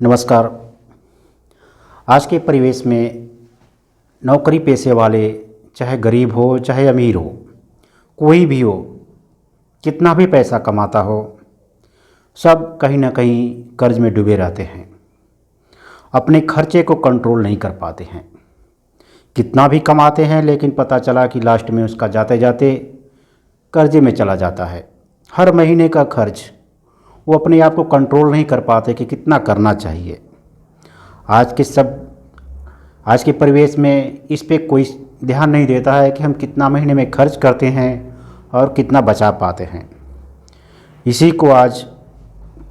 नमस्कार। आज के परिवेश में नौकरी पेशे वाले, चाहे गरीब हो चाहे अमीर हो, कोई भी हो, कितना भी पैसा कमाता हो, सब कहीं ना कहीं कर्ज में डूबे रहते हैं। अपने खर्चे को कंट्रोल नहीं कर पाते हैं। कितना भी कमाते हैं लेकिन पता चला कि लास्ट में उसका जाते जाते कर्जे में चला जाता है। हर महीने का खर्च वो अपने आप को कंट्रोल नहीं कर पाते कि कितना करना चाहिए। आज के परिवेश में इस पे कोई ध्यान नहीं देता है कि हम कितना महीने में खर्च करते हैं और कितना बचा पाते हैं। इसी को आज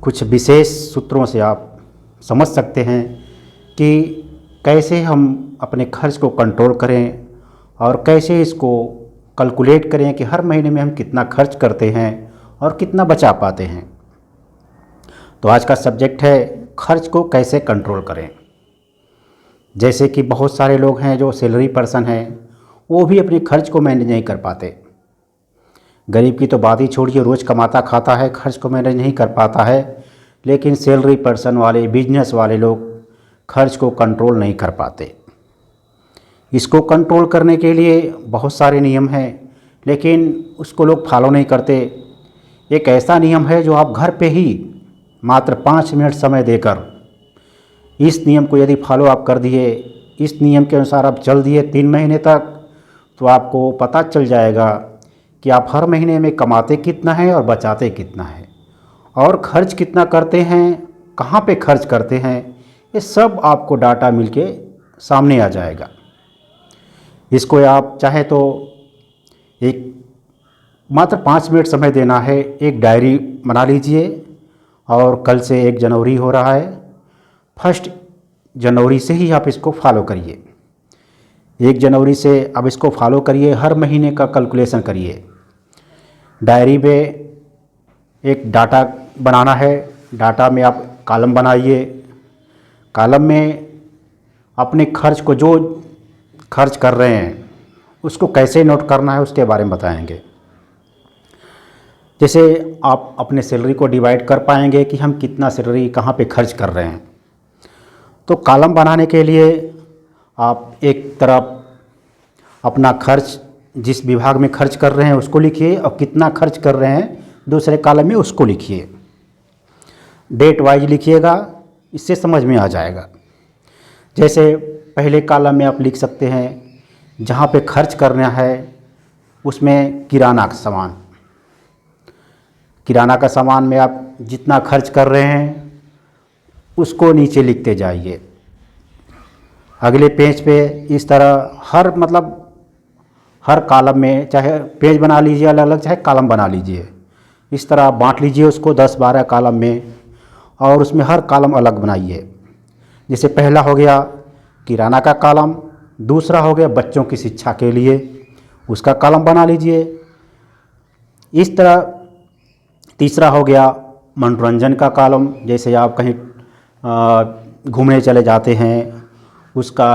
कुछ विशेष सूत्रों से आप समझ सकते हैं कि कैसे हम अपने खर्च को कंट्रोल करें और कैसे इसको कैलकुलेट करें कि हर महीने में हम कितना खर्च करते हैं और कितना बचा पाते हैं। तो आज का सब्जेक्ट है खर्च को कैसे कंट्रोल करें। जैसे कि बहुत सारे लोग हैं जो सैलरी पर्सन हैं, वो भी अपने खर्च को मैनेज नहीं कर पाते। गरीब की तो बात ही छोड़िए, रोज़ कमाता खाता है, खर्च को मैनेज नहीं कर पाता है। लेकिन सैलरी पर्सन वाले, बिजनेस वाले लोग खर्च को कंट्रोल नहीं कर पाते। इसको कंट्रोल करने के लिए बहुत सारे नियम हैं, लेकिन उसको लोग फॉलो नहीं करते। एक ऐसा नियम है जो आप घर पे ही मात्र 5 मिनट समय देकर इस नियम को यदि फॉलो आप कर दिए, इस नियम के अनुसार आप चल दिए 3 महीने तक, तो आपको पता चल जाएगा कि आप हर महीने में कमाते कितना है और बचाते कितना है और खर्च कितना करते हैं, कहाँ पे खर्च करते हैं। ये सब आपको डाटा मिलके सामने आ जाएगा। इसको आप चाहे तो एक मात्र 5 मिनट समय देना है, एक डायरी बना लीजिए। और कल से 1 जनवरी हो रहा है, 1 जनवरी से ही आप इसको फॉलो करिए। 1 जनवरी से अब इसको फॉलो करिए, हर महीने का कैलकुलेशन करिए। डायरी पे एक डाटा बनाना है, डाटा में आप कॉलम बनाइए। कॉलम में अपने खर्च को, जो खर्च कर रहे हैं उसको कैसे नोट करना है उसके बारे में बताएंगे। जैसे आप अपने सैलरी को डिवाइड कर पाएंगे कि हम कितना सैलरी कहाँ पे खर्च कर रहे हैं। तो कॉलम बनाने के लिए आप एक तरफ अपना खर्च, जिस विभाग में खर्च कर रहे हैं उसको लिखिए, और कितना खर्च कर रहे हैं दूसरे कॉलम में उसको लिखिए। डेट वाइज लिखिएगा, इससे समझ में आ जाएगा। जैसे पहले कॉलम में आप लिख सकते हैं जहाँ पे खर्च करना है उसमें किराना का सामान, किराना का सामान में आप जितना खर्च कर रहे हैं उसको नीचे लिखते जाइए। अगले पेज पे इस तरह हर कॉलम में, चाहे पेज बना लीजिए अलग अलग, चाहे कॉलम बना लीजिए, इस तरह आप बांट लीजिए उसको 10-12 कॉलम में, और उसमें हर कॉलम अलग बनाइए। जैसे पहला हो गया किराना का कॉलम, दूसरा हो गया बच्चों की शिक्षा के लिए, उसका कॉलम बना लीजिए। इस तरह तीसरा हो गया मनोरंजन का कॉलम, जैसे आप कहीं घूमने चले जाते हैं, उसका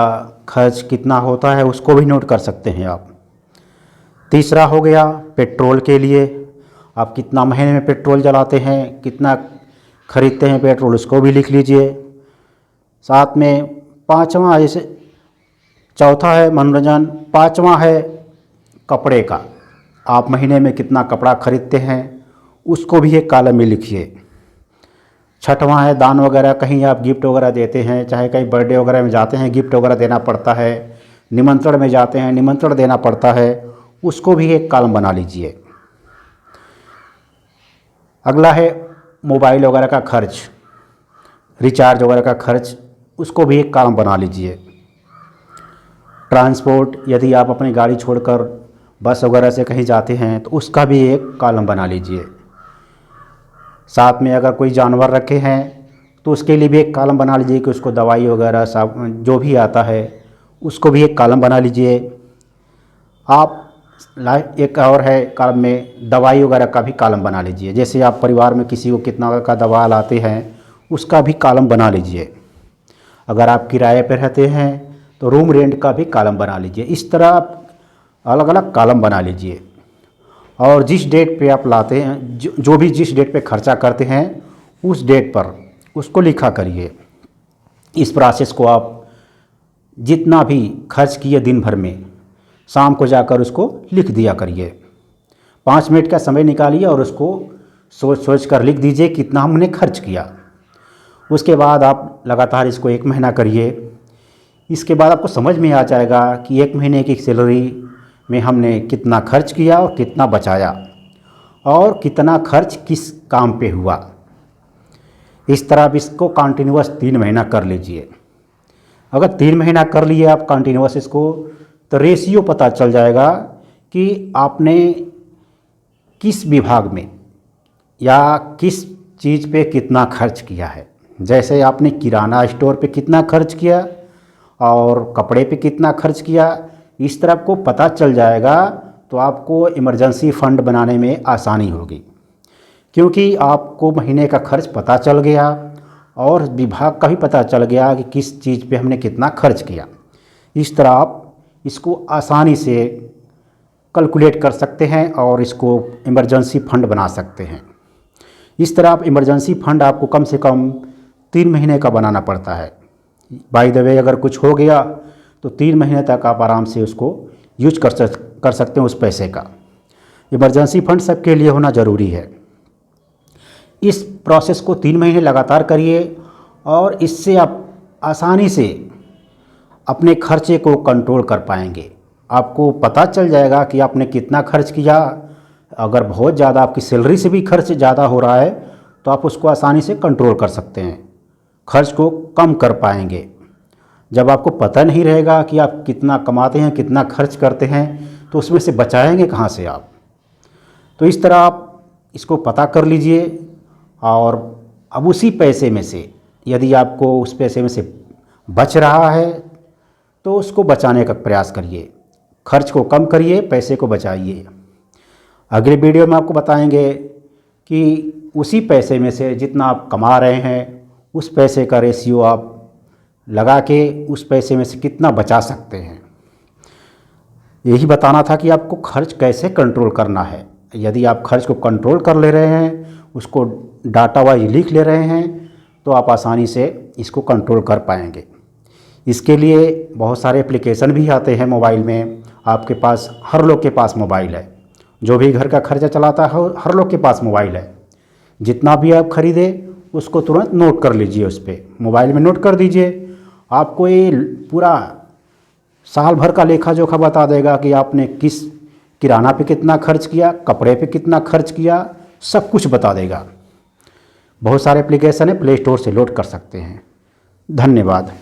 खर्च कितना होता है उसको भी नोट कर सकते हैं आप। तीसरा हो गया पेट्रोल के लिए, आप कितना महीने में पेट्रोल जलाते हैं, कितना खरीदते हैं पेट्रोल, उसको भी लिख लीजिए। साथ में पाँचवा, जैसे चौथा है मनोरंजन, पाँचवा है कपड़े का, आप महीने में कितना कपड़ा खरीदते हैं उसको भी एक कॉलम में लिखिए। छठवां है दान वगैरह, कहीं आप गिफ्ट वगैरह देते हैं, चाहे कहीं बर्थडे वगैरह में जाते हैं गिफ्ट वगैरह देना पड़ता है, निमंत्रण में जाते हैं निमंत्रण देना पड़ता है, उसको भी एक कॉलम बना लीजिए। अगला है मोबाइल वगैरह का खर्च, रिचार्ज वगैरह का खर्च, उसको भी एक कॉलम बना लीजिए। ट्रांसपोर्ट, यदि आप अपनी गाड़ी छोड़कर बस वगैरह से कहीं जाते हैं तो उसका भी एक कॉलम बना लीजिए। साथ में अगर कोई जानवर रखे हैं तो उसके लिए भी एक कॉलम बना लीजिए कि उसको दवाई वगैरह सब जो भी आता है उसको भी एक कॉलम बना लीजिए। आप एक और है कॉलम में दवाई वगैरह का भी कॉलम बना लीजिए। जैसे आप परिवार में किसी को कितना का दवा लाते हैं उसका भी कॉलम बना लीजिए। अगर आप किराए पर रहते हैं तो रूम रेंट का भी कॉलम बना लीजिए। इस तरह आप अलग अलग कॉलम बना लीजिए, और जिस डेट पे आप लाते हैं, जो भी जिस डेट पे खर्चा करते हैं उस डेट पर उसको लिखा करिए। इस प्रोसेस को आप जितना भी खर्च किए दिन भर में, शाम को जाकर उसको लिख दिया करिए। 5 मिनट का समय निकालिए और उसको सोच सोच कर लिख दीजिए कितना हमने खर्च किया। उसके बाद आप लगातार इसको 1 महीना करिए। इसके बाद आपको समझ में आ जाएगा कि 1 महीने की सैलरी में हमने कितना खर्च किया और कितना बचाया और कितना खर्च किस काम पे हुआ। इस तरह आप इसको कंटिन्यूअस 3 महीना कर लीजिए। अगर 3 महीना कर लिए आप कंटिन्यूअस इसको, तो रेशियो पता चल जाएगा कि आपने किस विभाग में या किस चीज़ पे कितना खर्च किया है। जैसे आपने किराना स्टोर पे कितना खर्च किया और कपड़े पे कितना खर्च किया, इस तरह आपको पता चल जाएगा तो आपको इमरजेंसी फ़ंड बनाने में आसानी होगी, क्योंकि आपको महीने का खर्च पता चल गया और विभाग का भी पता चल गया कि किस चीज़ पे हमने कितना खर्च किया। इस तरह आप इसको आसानी से कैलकुलेट कर सकते हैं और इसको इमरजेंसी फ़ंड बना सकते हैं। इस तरह आप इमरजेंसी फ़ंड आपको कम से कम 3 महीने का बनाना पड़ता है। बाय द वे अगर कुछ हो गया तो 3 महीने तक आप आराम से उसको यूज कर सकते हैं उस पैसे का। इमरजेंसी फ़ंड सबके लिए होना ज़रूरी है। इस प्रोसेस को 3 महीने लगातार करिए और इससे आप आसानी से अपने खर्चे को कंट्रोल कर पाएंगे। आपको पता चल जाएगा कि आपने कितना खर्च किया। अगर बहुत ज़्यादा आपकी सैलरी से भी खर्च ज़्यादा हो रहा है तो आप उसको आसानी से कंट्रोल कर सकते हैं, खर्च को कम कर पाएंगे। जब आपको पता नहीं रहेगा कि आप कितना कमाते हैं, कितना खर्च करते हैं, तो उसमें से बचाएंगे कहाँ से आप। तो इस तरह आप इसको पता कर लीजिए और अब उसी पैसे में से यदि आपको उस पैसे में से बच रहा है तो उसको बचाने का प्रयास करिए। खर्च को कम करिए, पैसे को बचाइए। अगले वीडियो में आपको बताएंगे कि उसी पैसे में से जितना आप कमा रहे हैं उस पैसे का रेशियो आप लगा के उस पैसे में से कितना बचा सकते हैं। यही बताना था कि आपको खर्च कैसे कंट्रोल करना है। यदि आप खर्च को कंट्रोल कर ले रहे हैं, उसको डाटा वाइज लिख ले रहे हैं, तो आप आसानी से इसको कंट्रोल कर पाएंगे। इसके लिए बहुत सारे एप्लीकेशन भी आते हैं मोबाइल में। आपके पास, हर लोग के पास मोबाइल है। जो भी घर का खर्चा चलाता है हर लोग के पास मोबाइल है। जितना भी आप खरीदें उसको तुरंत नोट कर लीजिए, उस पर मोबाइल में नोट कर दीजिए। आपको ये पूरा साल भर का लेखा जोखा बता देगा कि आपने किस किराना पे कितना खर्च किया, कपड़े पे कितना खर्च किया, सब कुछ बता देगा। बहुत सारे एप्लीकेशन है, प्ले स्टोर से लोड कर सकते हैं। धन्यवाद।